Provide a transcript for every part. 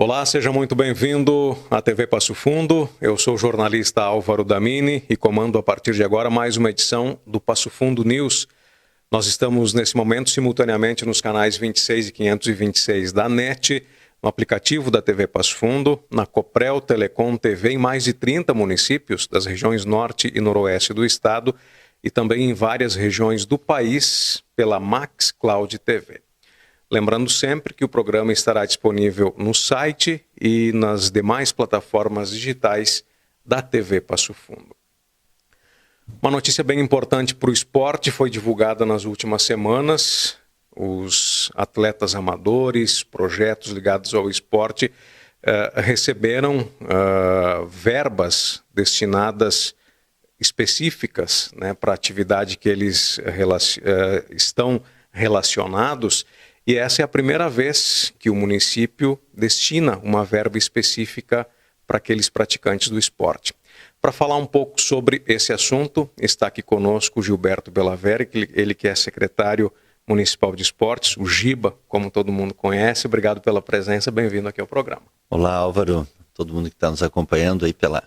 Olá, seja muito bem-vindo à TV Passo Fundo. Eu sou o jornalista Álvaro Damini e comando a partir de agora mais uma edição do Passo Fundo News. Nós estamos nesse momento simultaneamente nos canais 26 e 526 da NET, no aplicativo da TV Passo Fundo, na Coprel Telecom TV em mais de 30 municípios das regiões norte e noroeste do estado e também em várias regiões do país pela Max Cloud TV. Lembrando sempre que o programa estará disponível no site e nas demais plataformas digitais da TV Passo Fundo. Uma notícia bem importante para o esporte foi divulgada nas últimas semanas. Os atletas amadores, projetos ligados ao esporte, receberam verbas destinadas específicas, né, para a atividade que eles estão relacionados. E essa é a primeira vez que o município destina uma verba específica para aqueles praticantes do esporte. Para falar um pouco sobre esse assunto, está aqui conosco o Gilberto Bellaveri, ele que é secretário municipal de esportes, o Giba, como todo mundo conhece. Obrigado pela presença, bem-vindo aqui ao programa. Olá, Álvaro, todo mundo que está nos acompanhando aí pela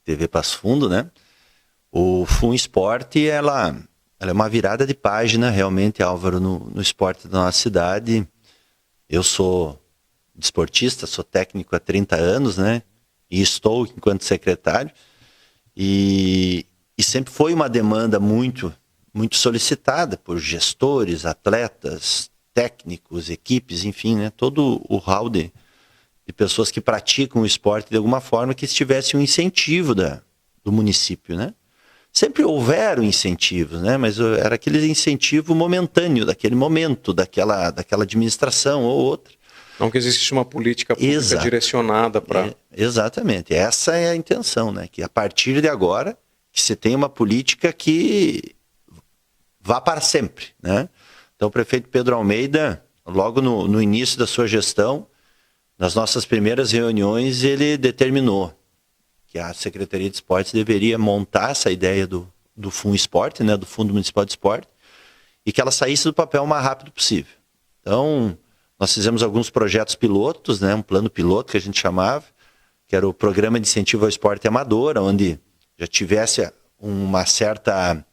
TV Passo Fundo, né? O Fun Esporte, ela é uma virada de página, realmente, Álvaro, no esporte da nossa cidade. Eu sou desportista, sou técnico há 30 anos, né? E estou enquanto secretário. E sempre foi uma demanda muito solicitada por gestores, atletas, técnicos, equipes, enfim, né? Todo o hall de pessoas que praticam o esporte de alguma forma que tivesse um incentivo do município, né? Sempre houveram incentivos, né? Mas era aquele incentivo momentâneo, daquele momento, daquela administração ou outra. Não que existe uma política pública direcionada para... Exatamente, essa é a intenção, né? Que a partir de agora, que se tenha uma política que vá para sempre, né? Então o prefeito Pedro Almeida, logo no início da sua gestão, nas nossas primeiras reuniões, ele determinou que a Secretaria de Esportes deveria montar essa ideia do Fun Esporte, né, do Fundo Municipal de Esporte, e que ela saísse do papel o mais rápido possível. Então, nós fizemos alguns projetos pilotos, né, um plano piloto que a gente chamava, que era o Programa de Incentivo ao Esporte Amador, onde já tivesse uma certa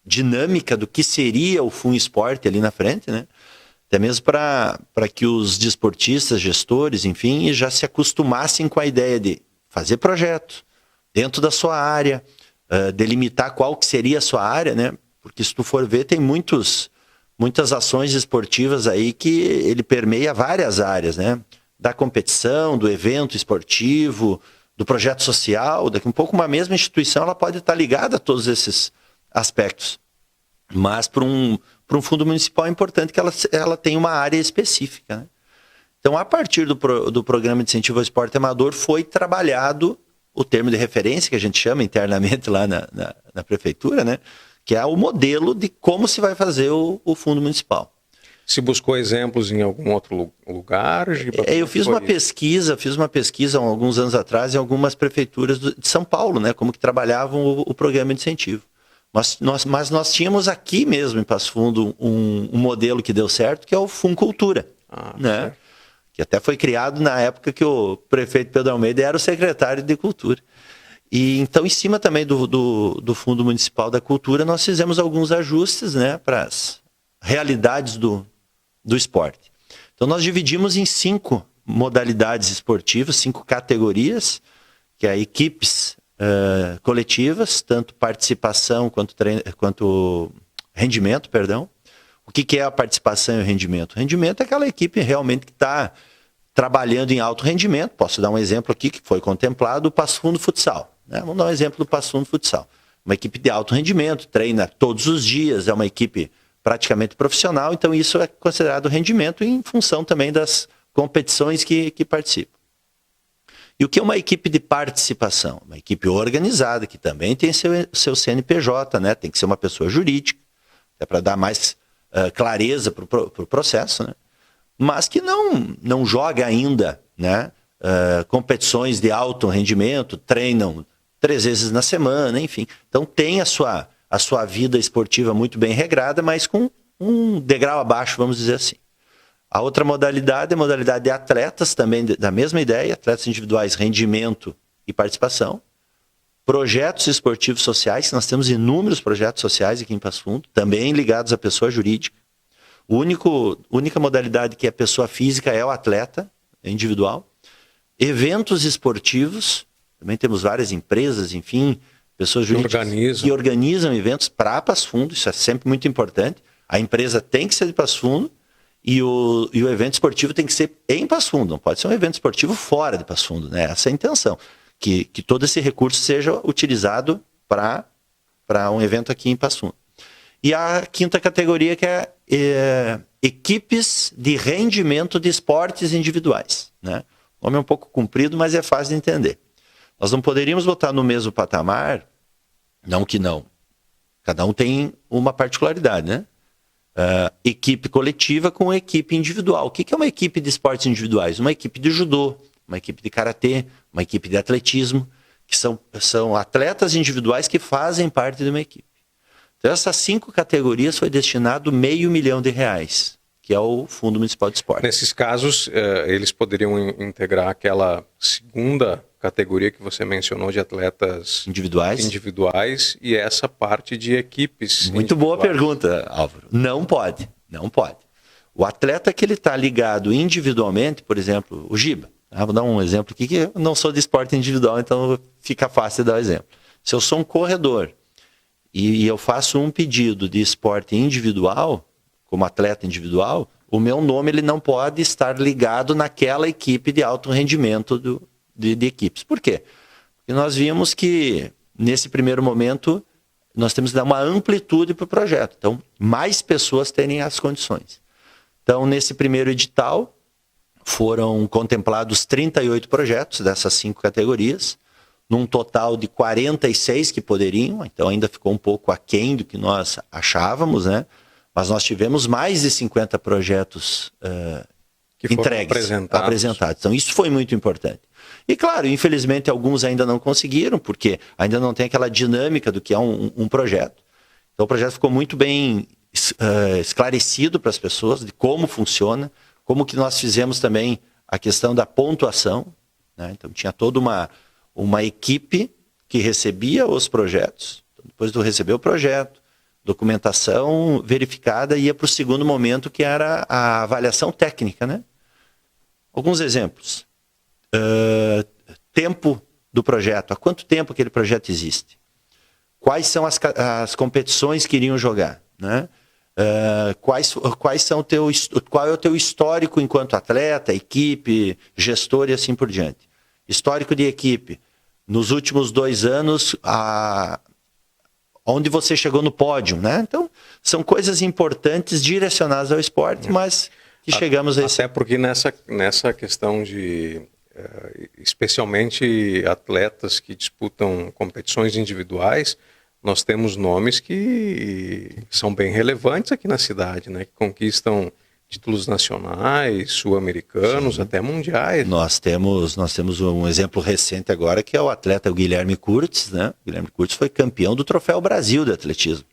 dinâmica do que seria o Fun Esporte ali na frente, né, até mesmo para que os desportistas, gestores, enfim, já se acostumassem com a ideia de fazer projeto dentro da sua área, delimitar qual que seria a sua área, né? Porque se tu for ver, tem muitas ações esportivas aí que ele permeia várias áreas, né? Da competição, do evento esportivo, do projeto social. Daqui a um pouco uma mesma instituição ela pode estar ligada a todos esses aspectos. Mas para um fundo municipal é importante que ela tenha uma área específica, né? Então, a partir do Programa de Incentivo ao Esporte Amador, foi trabalhado o termo de referência, que a gente chama internamente lá na prefeitura, né? Que é o modelo de como se vai fazer o fundo municipal. Se buscou exemplos em algum outro lugar? Eu fiz uma pesquisa há alguns anos atrás em algumas prefeituras de São Paulo, né? Como que trabalhavam o programa de incentivo. Mas nós tínhamos aqui mesmo, em Passo Fundo, um modelo que deu certo, que é o Fun Cultura, né? Certo. Que até foi criado na época que o prefeito Pedro Almeida era o secretário de Cultura. E então, em cima também do Fundo Municipal da Cultura, nós fizemos alguns ajustes, né, para as realidades do esporte. Então, nós dividimos em 5 modalidades esportivas, 5 categorias, que é equipes coletivas, tanto participação quanto rendimento, perdão. O que é a participação e o rendimento? O rendimento é aquela equipe realmente que está trabalhando em alto rendimento. Posso dar um exemplo aqui que foi contemplado, o Passo Fundo Futsal, né? Vamos dar um exemplo do Passo Fundo Futsal. Uma equipe de alto rendimento, treina todos os dias, é uma equipe praticamente profissional, então isso é considerado rendimento em função também das competições que participam. E o que é uma equipe de participação? Uma equipe organizada, que também tem seu CNPJ, né? Tem que ser uma pessoa jurídica, é para dar mais clareza para o processo, né? Mas que não joga ainda, né? Competições de alto rendimento, treinam 3 vezes na semana, enfim. Então tem a sua vida esportiva muito bem regrada, mas com um degrau abaixo, vamos dizer assim. A outra modalidade é a modalidade de atletas, também da mesma ideia, atletas individuais, rendimento e participação. Projetos esportivos sociais, nós temos inúmeros projetos sociais aqui em Passo Fundo, também ligados à pessoa jurídica. Única modalidade que é pessoa física é o atleta individual. Eventos esportivos, também temos várias empresas, enfim, pessoas jurídicas que organizam eventos para Passo Fundo, isso é sempre muito importante. A empresa tem que ser de Passo Fundo e o evento esportivo tem que ser em Passo Fundo, não pode ser um evento esportivo fora de Passo Fundo, né? Essa é a intenção, que todo esse recurso seja utilizado para um evento aqui em Passo Fundo. E a quinta categoria que é equipes de rendimento de esportes individuais, né? O nome é um pouco comprido, mas é fácil de entender. Nós não poderíamos botar no mesmo patamar, não que não. Cada um tem uma particularidade, né? Equipe coletiva com equipe individual. O que é uma equipe de esportes individuais? Uma equipe de judô, uma equipe de karatê, uma equipe de atletismo, que são atletas individuais que fazem parte de uma equipe. Então, essas 5 categorias foi destinado R$500 mil, que é o Fundo Municipal de Esporte. Nesses casos, eles poderiam integrar aquela segunda categoria que você mencionou de atletas individuais e essa parte de equipes. Muito boa pergunta, Álvaro. Não pode. O atleta que ele está ligado individualmente, por exemplo, o Giba. Vou dar um exemplo aqui, que eu não sou de esporte individual, então fica fácil de dar o exemplo. Se eu sou um corredor e eu faço um pedido de esporte individual, como atleta individual, o meu nome ele não pode estar ligado naquela equipe de alto rendimento de equipes. Por quê? Porque nós vimos que, nesse primeiro momento, nós temos que dar uma amplitude para o projeto. Então, mais pessoas terem as condições. Então, nesse primeiro edital, foram contemplados 38 projetos dessas 5 categorias, num total de 46 que poderiam, então ainda ficou um pouco aquém do que nós achávamos, né? Mas nós tivemos mais de 50 projetos entregues, apresentados. Então, isso foi muito importante. E, claro, infelizmente, alguns ainda não conseguiram, porque ainda não tem aquela dinâmica do que é um projeto. Então, o projeto ficou muito bem esclarecido para as pessoas de como funciona, como que nós fizemos também a questão da pontuação, né? Então, tinha toda uma equipe que recebia os projetos. Então, depois de receber o projeto, documentação verificada, ia para o segundo momento, que era a avaliação técnica, né? Alguns exemplos. Tempo do projeto. Há quanto tempo aquele projeto existe? Quais são as competições que iriam jogar, né? Qual é o teu histórico enquanto atleta, equipe, gestor e assim por diante? Histórico de equipe. Nos últimos 2 anos, onde você chegou no pódio, né? Então, são coisas importantes direcionadas ao esporte, mas que chegamos a esse... Até porque nessa questão de, especialmente atletas que disputam competições individuais, nós temos nomes que são bem relevantes aqui na cidade, né? Que conquistam títulos nacionais, sul-americanos, sim, até mundiais. Nós temos um exemplo recente agora, que é o atleta Guilherme Curtis, né? O Guilherme Curtis foi campeão do Troféu Brasil de Atletismo.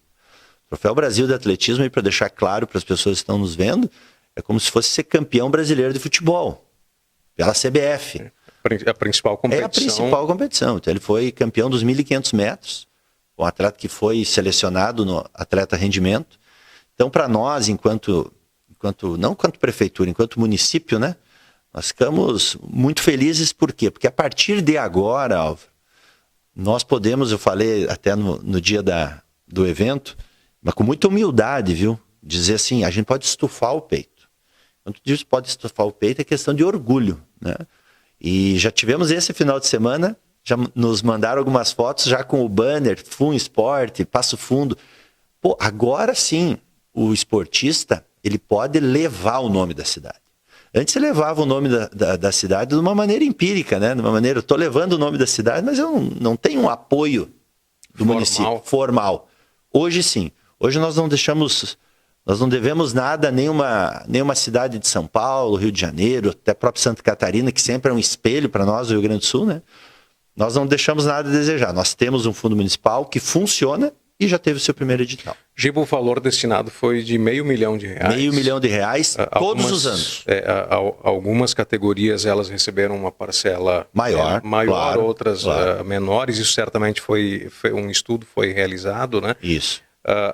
O Troféu Brasil de Atletismo, e para deixar claro para as pessoas que estão nos vendo, é como se fosse ser campeão brasileiro de futebol, pela CBF. A principal competição. É a principal competição. Então, ele foi campeão dos 1.500 metros, um atleta que foi selecionado no atleta rendimento. Então, para nós, não enquanto prefeitura, enquanto município, né? Nós ficamos muito felizes, por quê? Porque a partir de agora, Álvaro, nós podemos, eu falei até no dia do evento, mas com muita humildade, viu? Dizer assim, a gente pode estufar o peito. Quando diz pode estufar o peito, é questão de orgulho, né? E já tivemos esse final de semana, já nos mandaram algumas fotos, já com o banner, Fun Esporte, Passo Fundo. Pô, agora sim, o esportista, ele pode levar o nome da cidade. Antes você levava o nome da cidade de uma maneira empírica, né? De uma maneira, eu estou levando o nome da cidade, mas eu não tenho um apoio do município formal. Hoje sim. Hoje nós não devemos nada a nenhuma cidade de São Paulo, Rio de Janeiro, até próprio Santa Catarina, que sempre é um espelho para nós, o Rio Grande do Sul, né? Nós não deixamos nada a desejar. Nós temos um fundo municipal que funciona e já teve o seu primeiro edital. Giba, o valor destinado foi de R$500 mil. R$500 mil todos os anos. Algumas categorias elas receberam uma parcela maior, claro, outras menores. Isso certamente foi um estudo, foi realizado, né? Isso.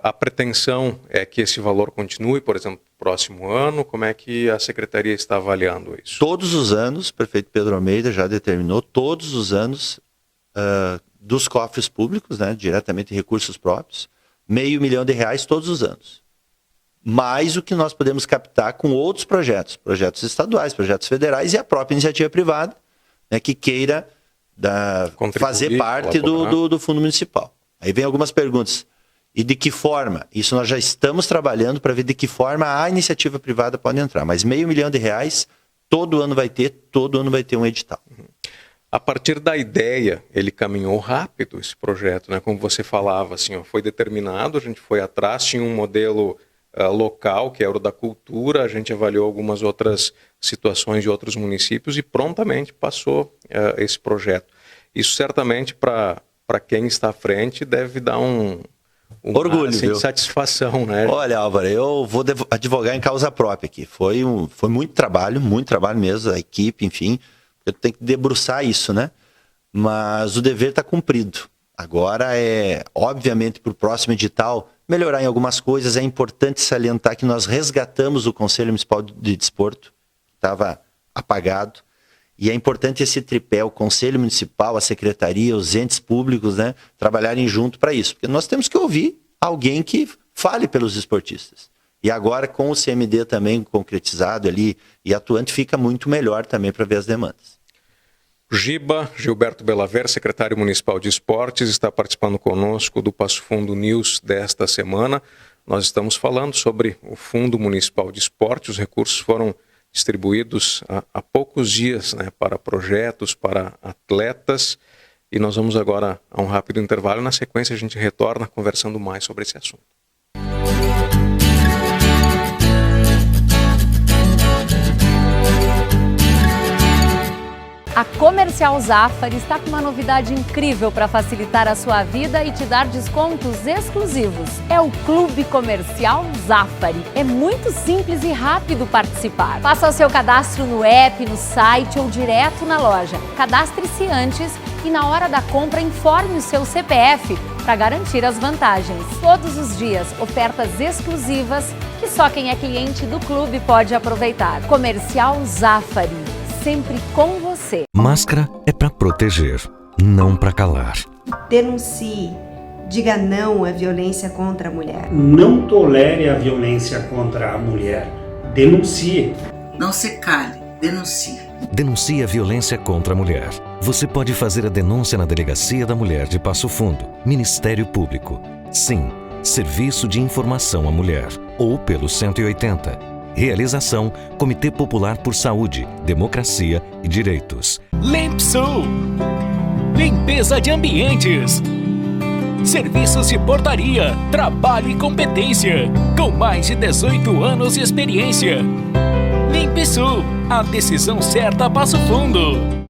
A pretensão é que esse valor continue, por exemplo, no próximo ano. Como é que a Secretaria está avaliando isso? Todos os anos, o prefeito Pedro Almeida já determinou, todos os anos, dos cofres públicos, né, diretamente recursos próprios, R$500 mil todos os anos. Mais o que nós podemos captar com outros projetos estaduais, projetos federais e a própria iniciativa privada, né, que queira fazer parte do fundo municipal. Aí vem algumas perguntas. E de que forma? Isso nós já estamos trabalhando para ver de que forma a iniciativa privada pode entrar. Mas R$500 mil, todo ano vai ter um edital. A partir da ideia, ele caminhou rápido, esse projeto, né? Como você falava, assim, foi determinado, a gente foi atrás, tinha um modelo local, que era o da cultura, a gente avaliou algumas outras situações de outros municípios e prontamente passou esse projeto. Isso certamente para quem está à frente deve dar um orgulho, assim, satisfação, né? Olha, Álvaro, eu vou advogar em causa própria aqui. Foi muito trabalho mesmo, a equipe, enfim. Eu tenho que debruçar isso, né? Mas o dever está cumprido. Agora obviamente, para o próximo edital, melhorar em algumas coisas. É importante salientar que nós resgatamos o Conselho Municipal de Desporto, que estava apagado. E é importante esse tripé, o Conselho Municipal, a Secretaria, os entes públicos, né, trabalharem junto para isso. Porque nós temos que ouvir alguém que fale pelos esportistas. E agora, com o CMD também concretizado ali e atuante, fica muito melhor também para ver as demandas. Giba, Gilberto Belaver, secretário municipal de esportes, está participando conosco do Passo Fundo News desta semana. Nós estamos falando sobre o Fundo Municipal de Esporte. Os recursos foram distribuídos há poucos dias, né, para projetos, para atletas. E nós vamos agora a um rápido intervalo. Na sequência, a gente retorna conversando mais sobre esse assunto. A Comercial Zafari está com uma novidade incrível para facilitar a sua vida e te dar descontos exclusivos. É o Clube Comercial Zafari. É muito simples e rápido participar. Faça o seu cadastro no app, no site ou direto na loja. Cadastre-se antes e na hora da compra informe o seu CPF para garantir as vantagens. Todos os dias, ofertas exclusivas que só quem é cliente do clube pode aproveitar. Comercial Zafari. Sempre com você. Máscara é para proteger, não para calar. Denuncie. Diga não à violência contra a mulher. Não tolere a violência contra a mulher. Denuncie. Não se cale. Denuncie. Denuncie a violência contra a mulher. Você pode fazer a denúncia na Delegacia da Mulher de Passo Fundo, Ministério Público. Sim, Serviço de Informação à Mulher. Ou pelo 180. Realização: Comitê Popular por Saúde, Democracia e Direitos. Limpsul, limpeza de ambientes, serviços de portaria, trabalho e competência, com mais de 18 anos de experiência. Limpsul, a decisão certa a Passo Fundo.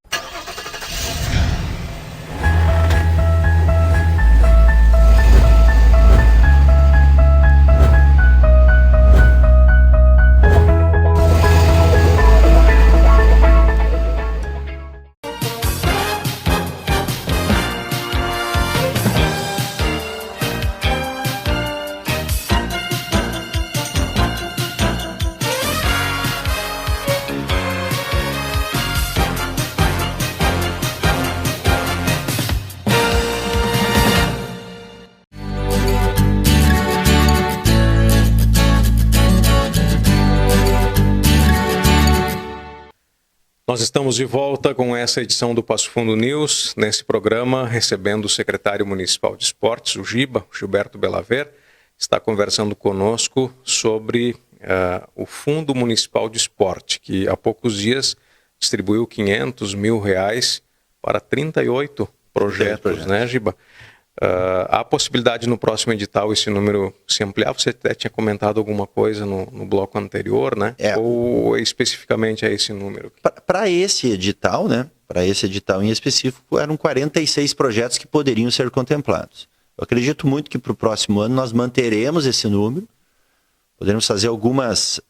Nós estamos de volta com essa edição do Passo Fundo News, nesse programa recebendo o secretário municipal de esportes, o Giba, Gilberto Belaver, está conversando conosco sobre o Fundo Municipal de Esporte, que há poucos dias distribuiu R$500 mil para 38 projetos, né, Giba? Há a possibilidade no próximo edital esse número se ampliar? Você até tinha comentado alguma coisa no bloco anterior, né? Ou especificamente é esse número? Para esse edital, né? Para esse edital em específico, eram 46 projetos que poderiam ser contemplados. Eu acredito muito que para o próximo ano nós manteremos esse número, poderemos fazer algumas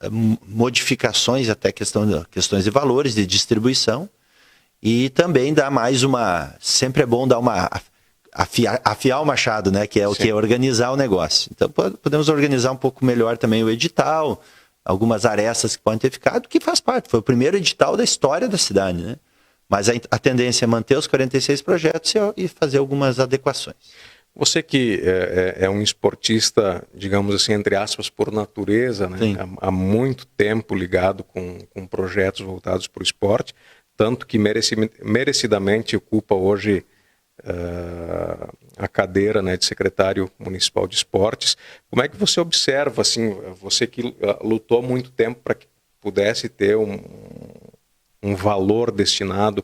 modificações, até questões de valores, de distribuição, e também dar mais sempre é bom dar afiar o machado, né? Que é o que é organizar o negócio. Então podemos organizar um pouco melhor também o edital, algumas arestas que podem ter ficado, que faz parte. Foi o primeiro edital da história da cidade, né? Mas a tendência é manter os 46 projetos e fazer algumas adequações. Você que é um esportista, digamos assim, entre aspas, por natureza, né? Há muito tempo ligado com projetos voltados para o esporte, tanto que merecidamente ocupa hoje a cadeira, né, de secretário municipal de esportes. Como é que você observa, assim, você que lutou muito tempo para que pudesse ter um valor destinado?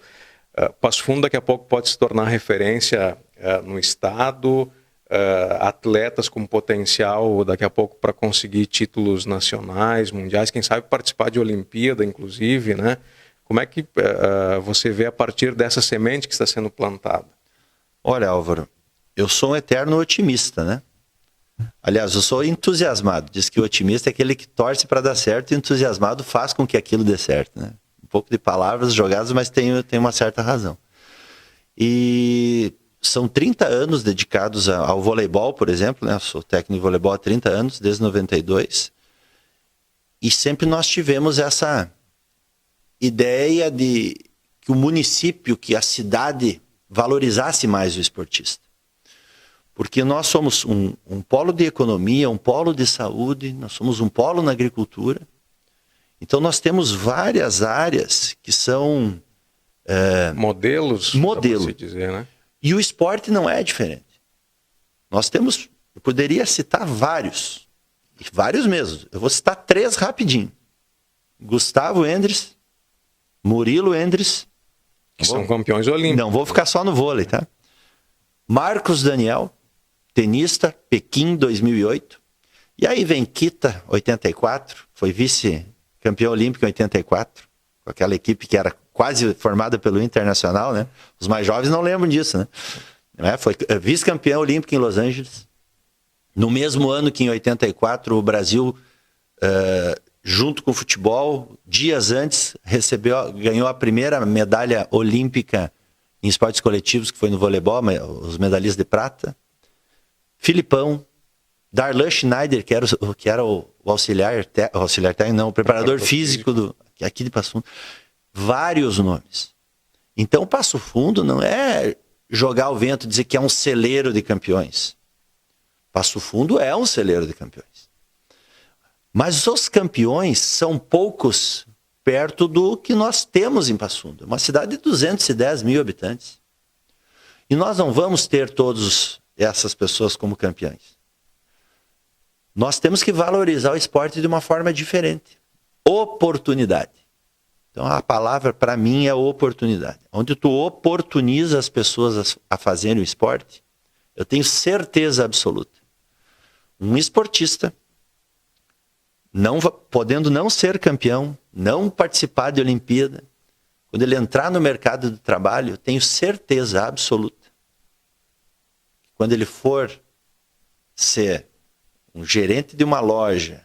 Passo Fundo daqui a pouco pode se tornar referência no estado, atletas com potencial daqui a pouco para conseguir títulos nacionais, mundiais, quem sabe participar de Olimpíada, inclusive, né? Como é que você vê a partir dessa semente que está sendo plantada? Olha, Álvaro, eu sou um eterno otimista, né? Aliás, eu sou entusiasmado. Diz que o otimista é aquele que torce para dar certo e o entusiasmado faz com que aquilo dê certo, né? Um pouco de palavras jogadas, mas tem uma certa razão. E são 30 anos dedicados ao voleibol, por exemplo, né? Eu sou técnico de voleibol há 30 anos, desde 92. E sempre nós tivemos essa ideia de que o município, que a cidade valorizasse mais o esportista. Porque nós somos um polo de economia, um polo de saúde, nós somos um polo na agricultura. Então nós temos várias áreas que são modelos, modelo. para se dizer, né? E o esporte não é diferente. Nós temos, eu poderia citar vários mesmo. Eu vou citar 3 rapidinho. Gustavo Endres, Murilo Endres, que são campeões olímpicos. Não vou ficar só no vôlei, tá? Marcos Daniel, tenista, Pequim 2008. E aí vem Kita, 84, foi vice-campeão olímpico em 84, com aquela equipe que era quase formada pelo Internacional, né? Os mais jovens não lembram disso, né? Foi vice-campeão olímpico em Los Angeles. No mesmo ano que em 84 o Brasil, junto com o futebol, dias antes, ganhou a primeira medalha olímpica em esportes coletivos, que foi no voleibol, os medalhistas de prata. Filipão, Darlan Schneider, que era o auxiliar técnico, não, o preparador físico aqui de Passo Fundo. Vários nomes. Então, Passo Fundo não é jogar ao vento e dizer que é um celeiro de campeões. Passo Fundo é um celeiro de campeões. Mas os campeões são poucos perto do que nós temos em Passo Fundo. Uma cidade de 210 mil habitantes. E nós não vamos ter todas essas pessoas como campeões. Nós temos que valorizar o esporte de uma forma diferente. Oportunidade. Então a palavra para mim é oportunidade. Onde tu oportuniza as pessoas a fazerem o esporte, eu tenho certeza absoluta. Um esportista, podendo não ser campeão, não participar de Olimpíada, quando ele entrar no mercado de trabalho, eu tenho certeza absoluta que quando ele for ser um gerente de uma loja,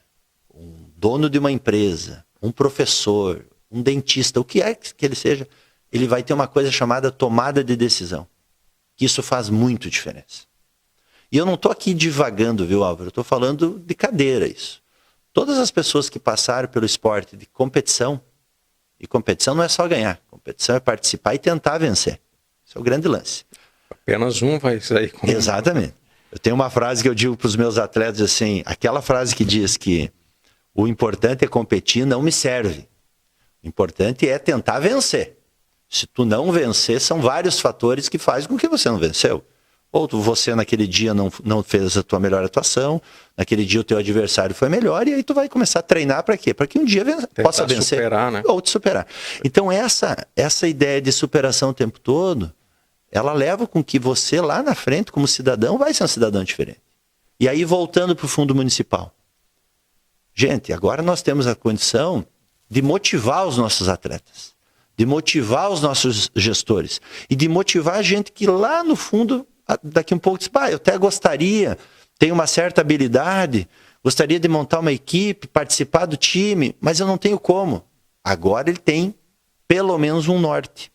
um dono de uma empresa, um professor, um dentista, o que é que ele seja, ele vai ter uma coisa chamada tomada de decisão. Que isso faz muito diferença. E eu não estou aqui divagando, viu, Álvaro? Eu estou falando de cadeira isso. Todas as pessoas que passaram pelo esporte de competição, e competição não é só ganhar, competição é participar e tentar vencer. Esse é o grande lance. Apenas um vai sair com... Exatamente. Eu tenho uma frase que eu digo para os meus atletas assim, aquela frase que diz que o importante é competir não me serve. O importante é tentar vencer. Se tu não vencer, são vários fatores que fazem com que você não venceu. Ou você naquele dia não fez a tua melhor atuação, naquele dia o teu adversário foi melhor, e aí tu vai começar a treinar para quê? Para que um dia possa vencer, superar, né? Ou te superar. Então essa ideia de superação o tempo todo, ela leva com que você lá na frente, como cidadão, vai ser um cidadão diferente. E aí voltando para o fundo municipal. Gente, agora nós temos a condição de motivar os nossos atletas, de motivar os nossos gestores e de motivar a gente que lá no fundo daqui um pouco diz, eu até gostaria, tenho uma certa habilidade, gostaria de montar uma equipe, participar do time, mas eu não tenho como. Agora ele tem pelo menos um norte.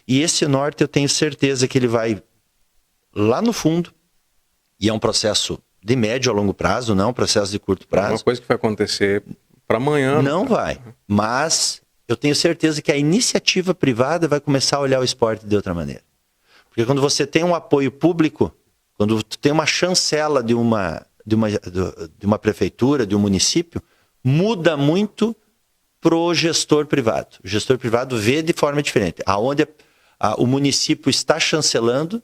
E esse norte eu tenho certeza que ele vai lá no fundo, e é um processo de médio a longo prazo, não um processo de curto prazo. É uma coisa que vai acontecer para amanhã. Não vai, mas eu tenho certeza que a iniciativa privada vai começar a olhar o esporte de outra maneira. Porque quando você tem um apoio público, quando tu tem uma chancela de uma prefeitura, de um município, muda muito pro gestor privado. O gestor privado vê de forma diferente. Aonde o município está chancelando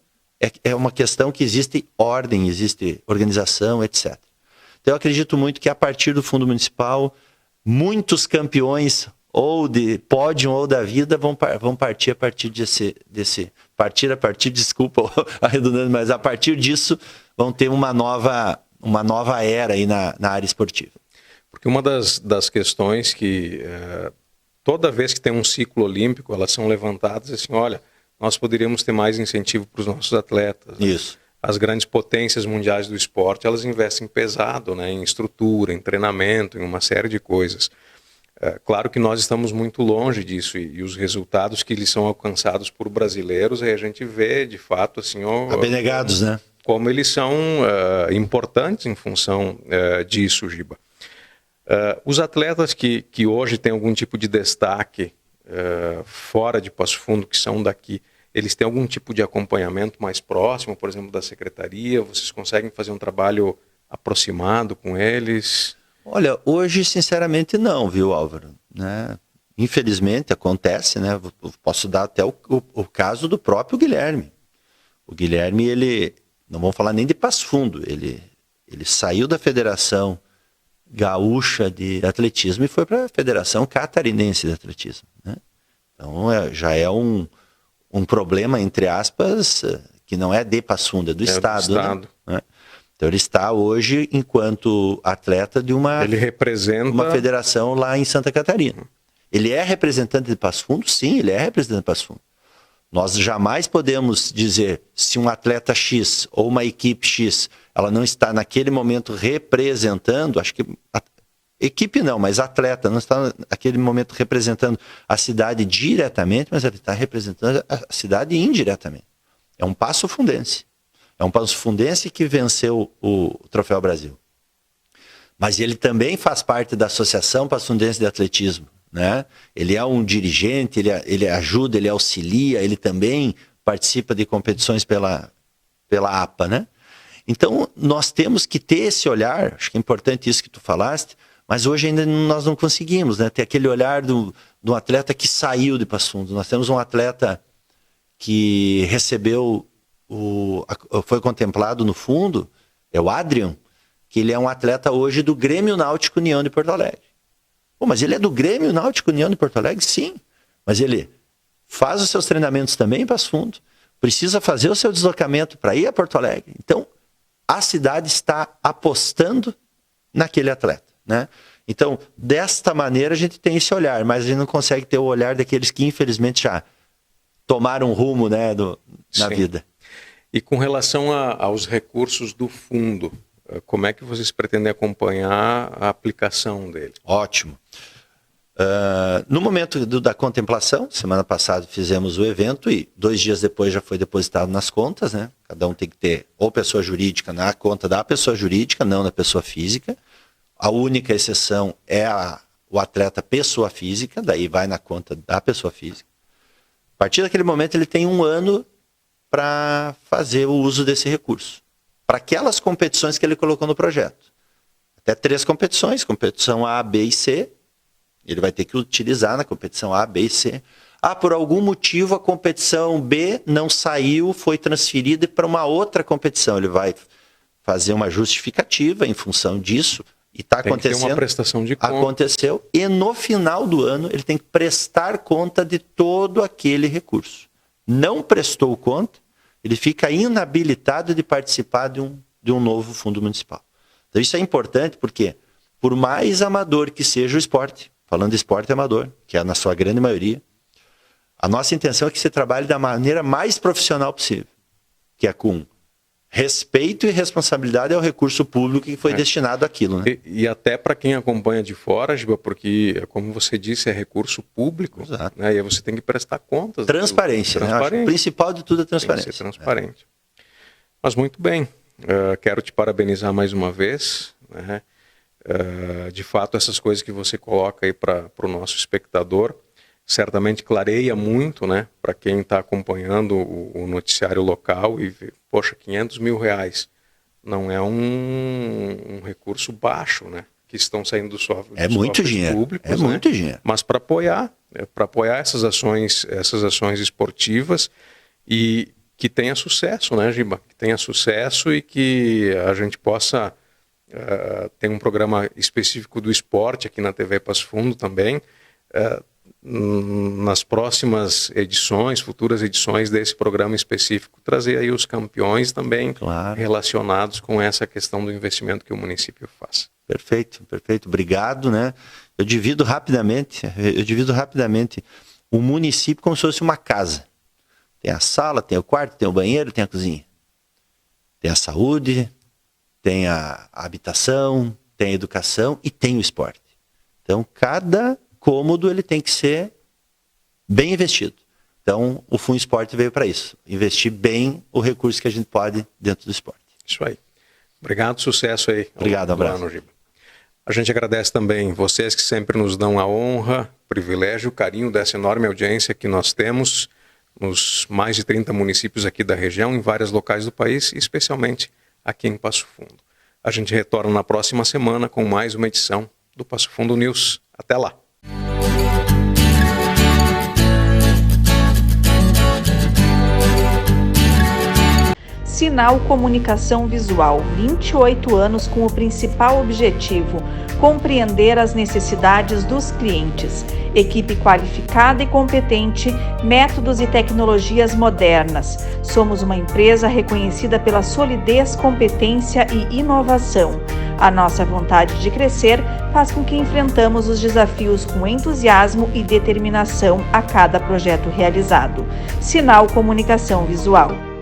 é uma questão que existe ordem, existe organização, etc. Então eu acredito muito que a partir do Fundo Municipal, muitos campeões ou de pódio ou da vida vão partir a partir desculpa a redundância, mas a partir disso vão ter uma nova era aí na área esportiva. Porque uma das questões que toda vez que tem um ciclo olímpico, elas são levantadas assim, olha, nós poderíamos ter mais incentivo para os nossos atletas. Isso. As grandes potências mundiais do esporte, elas investem pesado, né, em estrutura, em treinamento, em uma série de coisas. Claro que nós estamos muito longe disso e os resultados que eles são alcançados por brasileiros, aí a gente vê, de fato, assim... abnegados, né? Como eles são importantes em função disso, Giba. Os atletas que hoje têm algum tipo de destaque fora de Passo Fundo, que são daqui, eles têm algum tipo de acompanhamento mais próximo, por exemplo, da secretaria? Vocês conseguem fazer um trabalho aproximado com eles? Olha, hoje, sinceramente, não, viu, Álvaro? Né? Infelizmente, acontece, né? Posso dar até o caso do próprio Guilherme. O Guilherme, ele, não vamos falar nem de Passo Fundo, ele saiu da Federação Gaúcha de Atletismo e foi para a Federação Catarinense de Atletismo, né? Então, já é um problema, entre aspas, que não é de Passo Fundo, é do Estado. Né? Então ele está hoje enquanto atleta de ele representa uma federação lá em Santa Catarina. Ele é representante de Passo Fundo? Sim, ele é representante de Passo Fundo. Nós jamais podemos dizer se um atleta X ou uma equipe X, ela não está naquele momento representando, acho que equipe não, mas atleta não está naquele momento representando a cidade diretamente, mas ele está representando a cidade indiretamente. É um Passo Fundense. É um Passo Fundense que venceu o Troféu Brasil. Mas ele também faz parte da Associação Passo Fundense de Atletismo, né? Ele é um dirigente, ele ajuda, ele auxilia, ele também participa de competições pela APA, né? Então, nós temos que ter esse olhar, acho que é importante isso que tu falaste, mas hoje ainda nós não conseguimos, né? Ter aquele olhar do atleta que saiu de Passo Fundo. Nós temos um atleta que recebeu foi contemplado no fundo, é o Adrian, que ele é um atleta hoje do Grêmio Náutico União de Porto Alegre. Pô, mas ele é do Grêmio Náutico União de Porto Alegre? Sim. Mas ele faz os seus treinamentos também em Passo Fundo, precisa fazer o seu deslocamento para ir a Porto Alegre. Então, a cidade está apostando naquele atleta, né? Então, desta maneira a gente tem esse olhar, mas a gente não consegue ter o olhar daqueles que infelizmente já tomaram rumo, né, na vida. E com relação aos recursos do fundo, como é que vocês pretendem acompanhar a aplicação dele? Ótimo. No momento da contemplação, semana passada fizemos o evento e 2 dias depois já foi depositado nas contas, né? Cada um tem que ter ou pessoa jurídica na conta da pessoa jurídica, não da pessoa física. A única exceção é o atleta pessoa física, daí vai na conta da pessoa física. A partir daquele momento ele tem 1 ano para fazer o uso desse recurso, para aquelas competições que ele colocou no projeto. Até 3 competições, competição A, B e C, ele vai ter que utilizar na competição A, B e C. Por algum motivo a competição B não saiu, foi transferida para uma outra competição. Ele vai fazer uma justificativa em função disso, e está acontecendo. Tem que ter uma prestação de conta. Aconteceu, e no final do ano ele tem que prestar conta de todo aquele recurso. Não prestou conta, ele fica inabilitado de participar de um novo fundo municipal. Então isso é importante porque, por mais amador que seja o esporte, falando de esporte amador, que é na sua grande maioria, a nossa intenção é que você trabalhe da maneira mais profissional possível, que é com respeito e responsabilidade ao recurso público que foi destinado àquilo, né? E até para quem acompanha de fora, Giba, porque, como você disse, é recurso público, né? E aí você tem que prestar contas. Transparência, né? Acho que o principal de tudo é transparência. Tem que ser transparente. Mas muito bem, quero te parabenizar mais uma vez, né? De fato, essas coisas que você coloca aí para o nosso espectador, certamente clareia muito, né, para quem está acompanhando o noticiário local e vê, poxa, R$500 mil não é um recurso baixo, né, que estão saindo dos cofres públicos. É muito dinheiro. Mas para apoiar essas ações esportivas e que tenha sucesso, né, Giba? Que tenha sucesso e que a gente possa ter um programa específico do esporte aqui na TV Passo Fundo também, nas próximas edições, futuras edições desse programa específico, trazer aí os campeões também relacionados com essa questão do investimento que o município faz. Perfeito. Obrigado, né? Eu divido rapidamente o município como se fosse uma casa. Tem a sala, tem o quarto, tem o banheiro, tem a cozinha. Tem a saúde, tem a habitação, tem a educação e tem o esporte. Então, cada cômodo ele tem que ser bem investido. Então, o Fundo Esporte veio para isso. Investir bem o recurso que a gente pode dentro do esporte. Isso aí. Obrigado, sucesso aí. Obrigado, abraço. A gente agradece também vocês que sempre nos dão a honra, privilégio, carinho dessa enorme audiência que nós temos nos mais de 30 municípios aqui da região, em vários locais do país, e especialmente aqui em Passo Fundo. A gente retorna na próxima semana com mais uma edição do Passo Fundo News. Até lá! Sinal Comunicação Visual, 28 anos com o principal objetivo, compreender as necessidades dos clientes. Equipe qualificada e competente, métodos e tecnologias modernas. Somos uma empresa reconhecida pela solidez, competência e inovação. A nossa vontade de crescer faz com que enfrentamos os desafios com entusiasmo e determinação a cada projeto realizado. Sinal Comunicação Visual.